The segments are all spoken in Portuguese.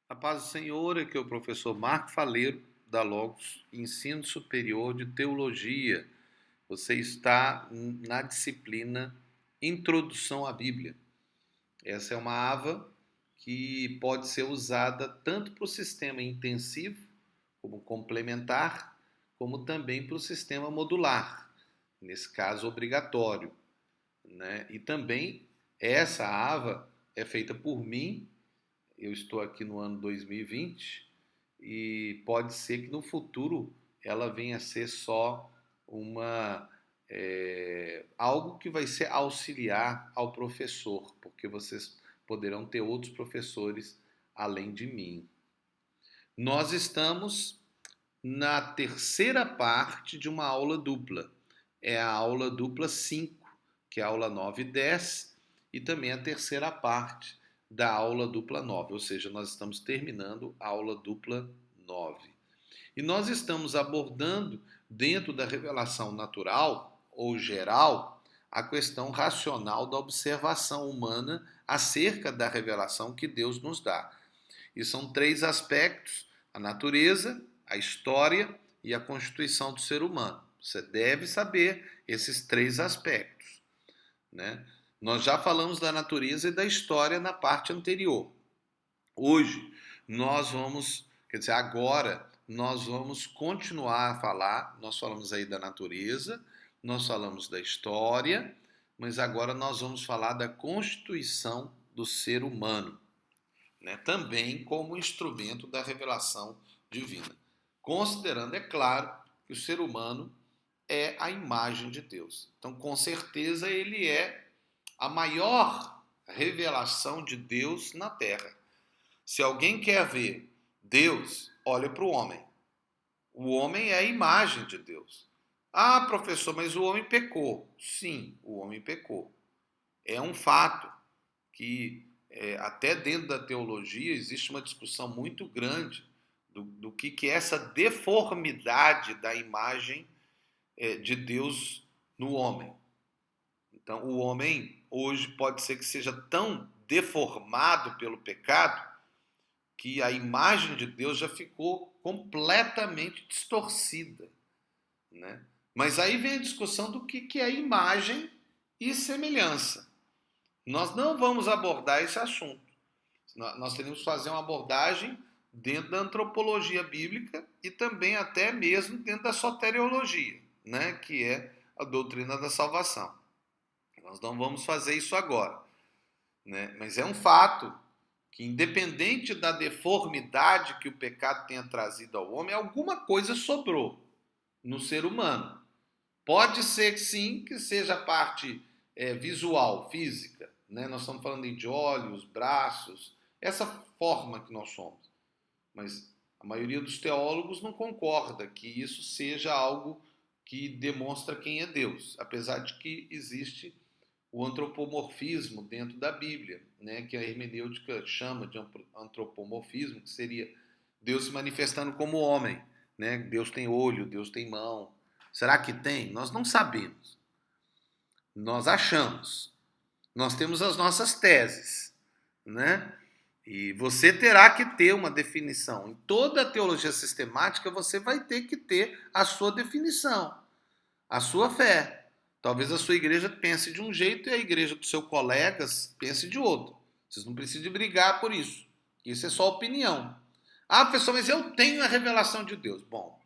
A paz do Senhor, aqui é o professor Marco Faleiro, da Logos, Ensino Superior de Teologia. Você está na disciplina Introdução à Bíblia. Essa é uma aba que pode ser usada tanto para o sistema intensivo, como complementar, como também para o sistema modular, nesse caso obrigatório, né? E também essa aba é feita por mim. Eu estou aqui no ano 2020 e pode ser que no futuro ela venha a ser só uma algo que vai ser auxiliar ao professor, porque vocês poderão ter outros professores além de mim. Nós estamos na terceira parte de uma aula dupla. É a aula dupla 5, que é a aula 9 e 10, e também a terceira parte da aula dupla 9, ou seja, nós estamos terminando a aula dupla 9. E nós estamos abordando, dentro da revelação natural ou geral, a questão racional da observação humana acerca da revelação que Deus nos dá. E são três aspectos: a natureza, a história e a constituição do ser humano. Você deve saber esses três aspectos, né? Nós já falamos da natureza e da história na parte anterior. Hoje nós vamos, agora nós vamos continuar a falar. Nós falamos aí da natureza, nós falamos da história, mas agora nós vamos falar da constituição do ser humano, né? Também como instrumento da revelação divina. Considerando, é claro, que o ser humano é a imagem de Deus. Então, com certeza, ele é a maior revelação de Deus na Terra. Se alguém quer ver Deus, olha para o homem. O homem é a imagem de Deus. Ah, professor, mas o homem pecou. Sim, o homem pecou. É um fato que até dentro da teologia existe uma discussão muito grande do que é essa deformidade da imagem de Deus no homem. Então, o homem hoje pode ser que seja tão deformado pelo pecado que a imagem de Deus já ficou completamente distorcida, né? Mas aí vem a discussão do que é imagem e semelhança. Nós não vamos abordar esse assunto. Nós teremos que fazer uma abordagem dentro da antropologia bíblica e também até mesmo dentro da soteriologia, né? Que é a doutrina da salvação. Nós não vamos fazer isso agora, né? Mas é um fato que, independente da deformidade que o pecado tenha trazido ao homem, alguma coisa sobrou no ser humano. Pode ser, sim, que seja a parte visual, física, né? Nós estamos falando de olhos, braços, essa forma que nós somos. Mas a maioria dos teólogos não concorda que isso seja algo que demonstra quem é Deus, apesar de que existe o antropomorfismo dentro da Bíblia, né, que a hermenêutica chama de antropomorfismo, que seria Deus se manifestando como homem, né? Deus tem olho, Deus tem mão. Será que tem? Nós não sabemos. Nós achamos. Nós temos as nossas teses, né? E você terá que ter uma definição. Em toda a teologia sistemática, você vai ter que ter a sua definição, a sua fé. Talvez a sua igreja pense de um jeito e a igreja dos seus colegas pense de outro. Vocês não precisam de brigar por isso. Isso é só opinião. Ah, professor, mas eu tenho a revelação de Deus. Bom,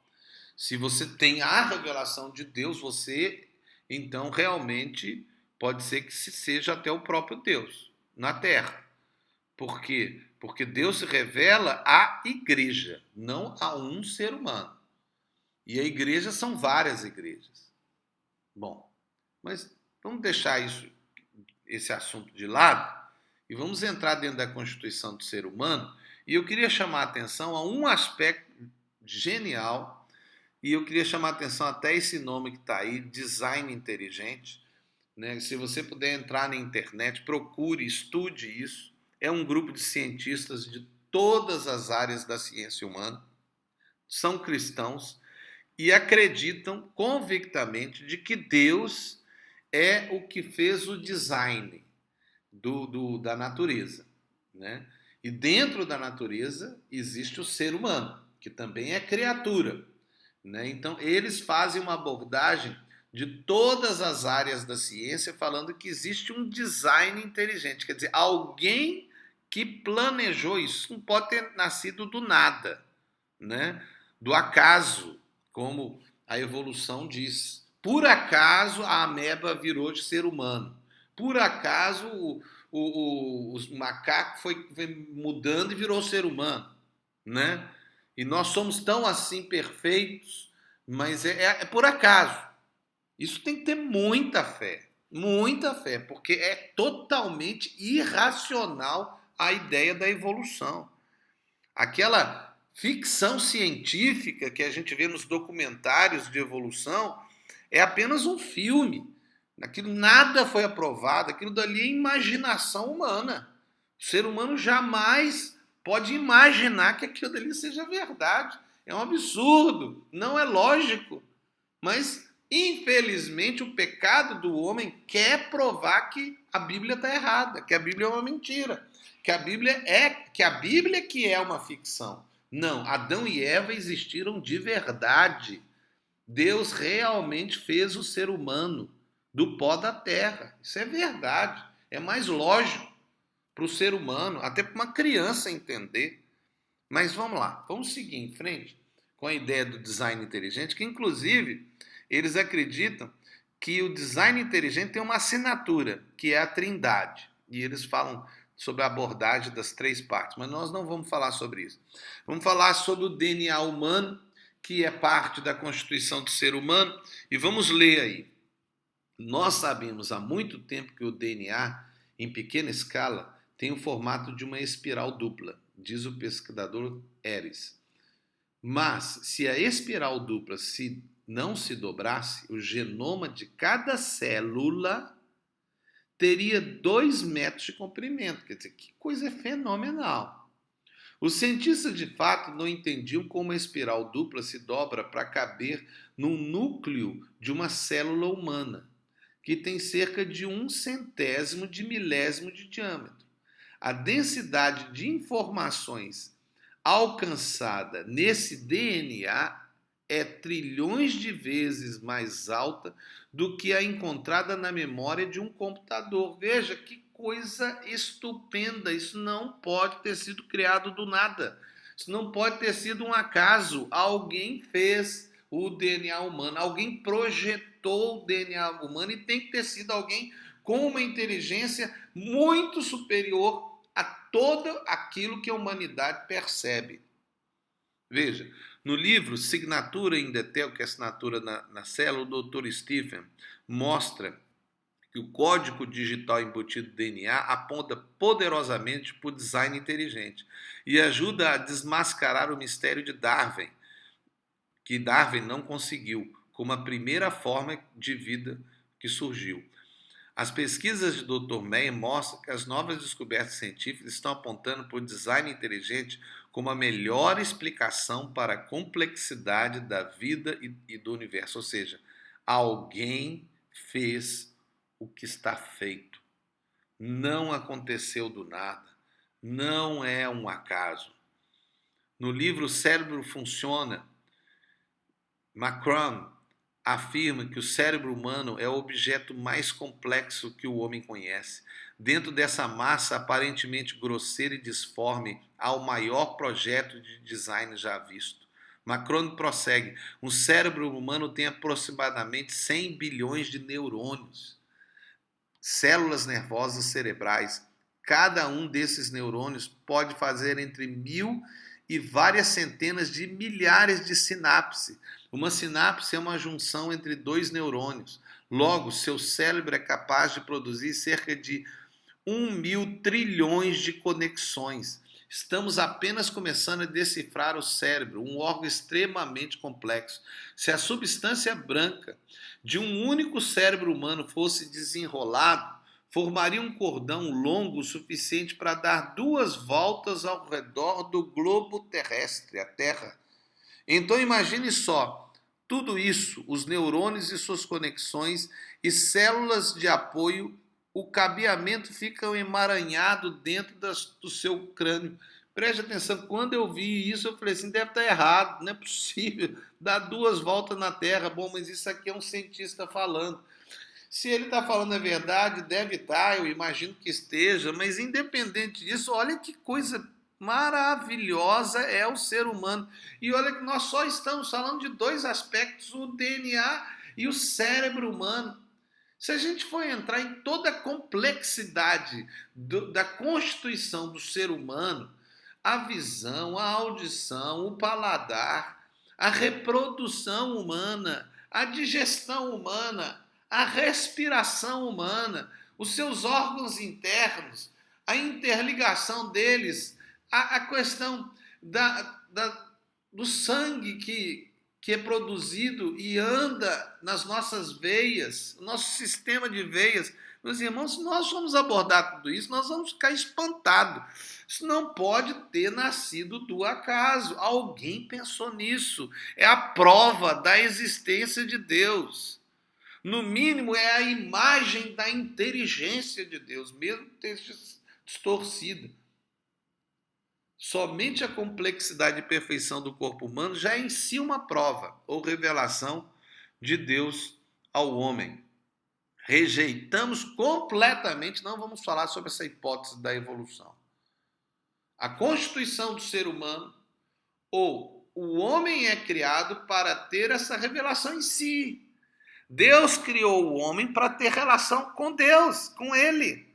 se você tem a revelação de Deus, você, então, realmente pode ser que seja até o próprio Deus na Terra. Por quê? Porque Deus se revela à igreja, não a um ser humano. E a igreja são várias igrejas. Bom, mas vamos deixar esse assunto de lado e vamos entrar dentro da constituição do ser humano. E eu queria chamar a atenção a um aspecto genial, e eu queria chamar a atenção até esse nome que está aí, design inteligente, né? Se você puder entrar na internet, procure, estude isso. É um grupo de cientistas de todas as áreas da ciência humana, são cristãos e acreditam convictamente de que Deus é o que fez o design da natureza, né? E dentro da natureza existe o ser humano, que também é criatura, né? Então, eles fazem uma abordagem de todas as áreas da ciência, falando que existe um design inteligente, quer dizer, alguém que planejou isso. Não pode ter nascido do nada, né? Do acaso, como a evolução diz. Por acaso a ameba virou de ser humano. Por acaso o macaco foi mudando e virou ser humano, né? E nós somos tão assim perfeitos, mas é por acaso. Isso tem que ter muita fé, porque é totalmente irracional a ideia da evolução. Aquela ficção científica que a gente vê nos documentários de evolução é apenas um filme. Aquilo nada foi aprovado, aquilo dali é imaginação humana. O ser humano jamais pode imaginar que aquilo dali seja verdade. É um absurdo, não é lógico. Mas, infelizmente, o pecado do homem quer provar que a Bíblia está errada, que a Bíblia é uma mentira, que a Bíblia que é uma ficção. Não, Adão e Eva existiram de verdade. Deus realmente fez o ser humano do pó da terra. Isso é verdade. É mais lógico para o ser humano, até para uma criança entender. Mas vamos lá, vamos seguir em frente com a ideia do design inteligente, que inclusive eles acreditam que o design inteligente tem uma assinatura, que é a Trindade. E eles falam sobre a abordagem das três partes, mas nós não vamos falar sobre isso. Vamos falar sobre o DNA humano, que é parte da constituição do ser humano, e vamos ler aí. Nós sabemos há muito tempo que o DNA, em pequena escala, tem o formato de uma espiral dupla, diz o pesquisador Eris. Mas, se a espiral dupla não se dobrasse, o genoma de cada célula teria 2 metros de comprimento. Quer dizer, que coisa fenomenal. Os cientistas, de fato, não entendiam como a espiral dupla se dobra para caber no núcleo de uma célula humana, que tem cerca de 1/100º de milésimo de diâmetro. A densidade de informações alcançada nesse DNA é trilhões de vezes mais alta do que a encontrada na memória de um computador. Veja que coisa estupenda! Isso não pode ter sido criado do nada. Isso não pode ter sido um acaso. Alguém fez o DNA humano, alguém projetou o DNA humano e tem que ter sido alguém com uma inteligência muito superior a todo aquilo que a humanidade percebe. Veja, no livro Signature in Detail, que é assinatura na célula, o Dr. Stephen mostra que o código digital embutido do DNA aponta poderosamente para o design inteligente e ajuda a desmascarar o mistério de Darwin, que Darwin não conseguiu, como a primeira forma de vida que surgiu. As pesquisas de Dr. Meyer mostram que as novas descobertas científicas estão apontando para o design inteligente como a melhor explicação para a complexidade da vida e do universo. Ou seja, alguém fez o que está feito. Não aconteceu do nada. Não é um acaso. No livro O Cérebro Funciona, Macron afirma que o cérebro humano é o objeto mais complexo que o homem conhece. Dentro dessa massa aparentemente grosseira e disforme, há o maior projeto de design já visto. Macron prossegue: um cérebro humano tem aproximadamente 100 bilhões de neurônios, células nervosas cerebrais. Cada um desses neurônios pode fazer entre 1.000 e várias centenas de milhares de sinapses. Uma sinapse é uma junção entre 2 neurônios. Logo, seu cérebro é capaz de produzir cerca de 1.000 trilhões de conexões. Estamos apenas começando a decifrar o cérebro, um órgão extremamente complexo. Se a substância branca de um único cérebro humano fosse desenrolado, formaria um cordão longo o suficiente para dar 2 voltas ao redor do globo terrestre, a Terra. Então imagine só, tudo isso, os neurônios e suas conexões e células de apoio o cabeamento fica emaranhado dentro do seu crânio. Preste atenção, quando eu vi isso, eu falei assim, deve estar errado, não é possível, dar 2 voltas na Terra. Bom, mas isso aqui é um cientista falando. Se ele está falando a verdade, deve estar, eu imagino que esteja, mas independente disso, olha que coisa maravilhosa é o ser humano. E olha que nós só estamos falando de 2 aspectos, o DNA e o cérebro humano. Se a gente for entrar em toda a complexidade da constituição do ser humano, a visão, a audição, o paladar, a reprodução humana, a digestão humana, a respiração humana, os seus órgãos internos, a interligação deles, a questão do sangue que é produzido e anda nas nossas veias, nosso sistema de veias. Meus irmãos, se nós formos abordar tudo isso, nós vamos ficar espantados. Isso não pode ter nascido do acaso. Alguém pensou nisso. É a prova da existência de Deus. No mínimo, é a imagem da inteligência de Deus, mesmo que esteja distorcida. Somente a complexidade e perfeição do corpo humano já é em si uma prova ou revelação de Deus ao homem. Rejeitamos completamente, não vamos falar sobre essa hipótese da evolução. A constituição do ser humano, ou o homem é criado para ter essa revelação em si. Deus criou o homem para ter relação com Deus, com Ele.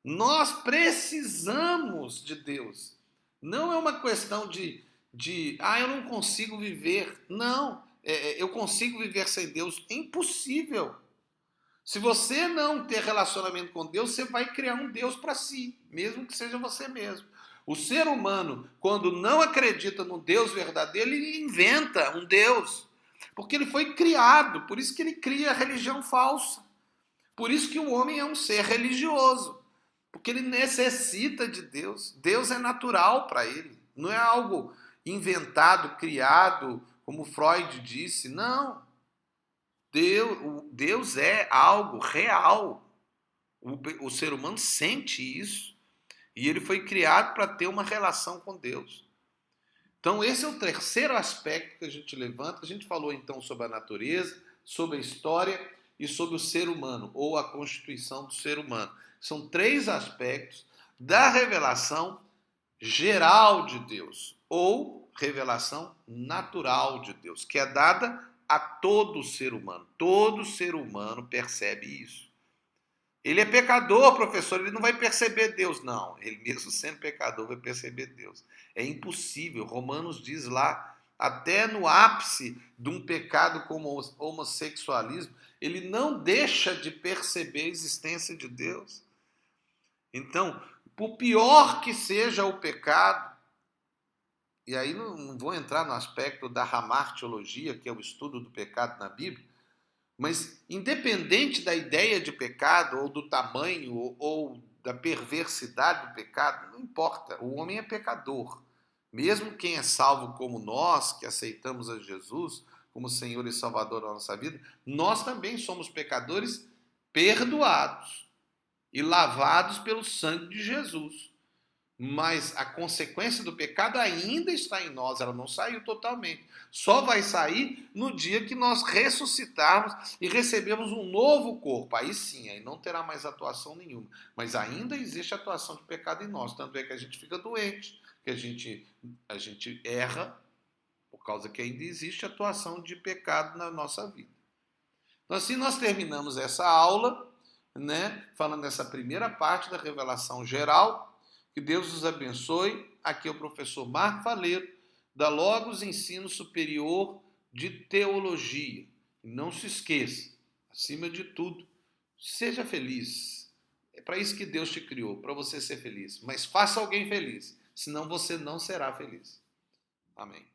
Nós precisamos de Deus. Não é uma questão eu não consigo viver. Não, eu consigo viver sem Deus. É impossível. Se você não ter relacionamento com Deus, você vai criar um Deus para si, mesmo que seja você mesmo. O ser humano, quando não acredita no Deus verdadeiro, ele inventa um Deus. Porque ele foi criado, por isso que ele cria a religião falsa. Por isso que o homem é um ser religioso. Porque ele necessita de Deus. Deus é natural para ele. Não é algo inventado, criado, como Freud disse. Não. Deus é algo real. O ser humano sente isso. E ele foi criado para ter uma relação com Deus. Então, esse é o terceiro aspecto que a gente levanta. A gente falou, então, sobre a natureza, sobre a história e sobre o ser humano, ou a constituição do ser humano. São 3 aspectos da revelação geral de Deus, ou revelação natural de Deus, que é dada a todo ser humano. Todo ser humano percebe isso. Ele é pecador, professor, ele não vai perceber Deus. Não, ele mesmo sendo pecador vai perceber Deus. É impossível. Romanos diz lá, até no ápice de um pecado como o homossexualismo, ele não deixa de perceber a existência de Deus. Então, por pior que seja o pecado, e aí não vou entrar no aspecto da hamartiologia, que é o estudo do pecado na Bíblia, mas independente da ideia de pecado, ou do tamanho, ou da perversidade do pecado, não importa, o homem é pecador. Mesmo quem é salvo como nós, que aceitamos a Jesus como Senhor e Salvador da nossa vida, nós também somos pecadores perdoados e lavados pelo sangue de Jesus. Mas a consequência do pecado ainda está em nós, ela não saiu totalmente. Só vai sair no dia que nós ressuscitarmos e recebemos um novo corpo. Aí sim, aí não terá mais atuação nenhuma. Mas ainda existe atuação de pecado em nós. Tanto é que a gente fica doente, que a gente erra, por causa que ainda existe atuação de pecado na nossa vida. Então assim nós terminamos essa aula, falando dessa primeira parte da revelação geral. Que Deus os abençoe. Aqui é o professor Marco Faleiro, da Logos Ensino Superior de Teologia. E não se esqueça, acima de tudo, seja feliz. É para isso que Deus te criou, para você ser feliz. Mas faça alguém feliz, senão você não será feliz. Amém.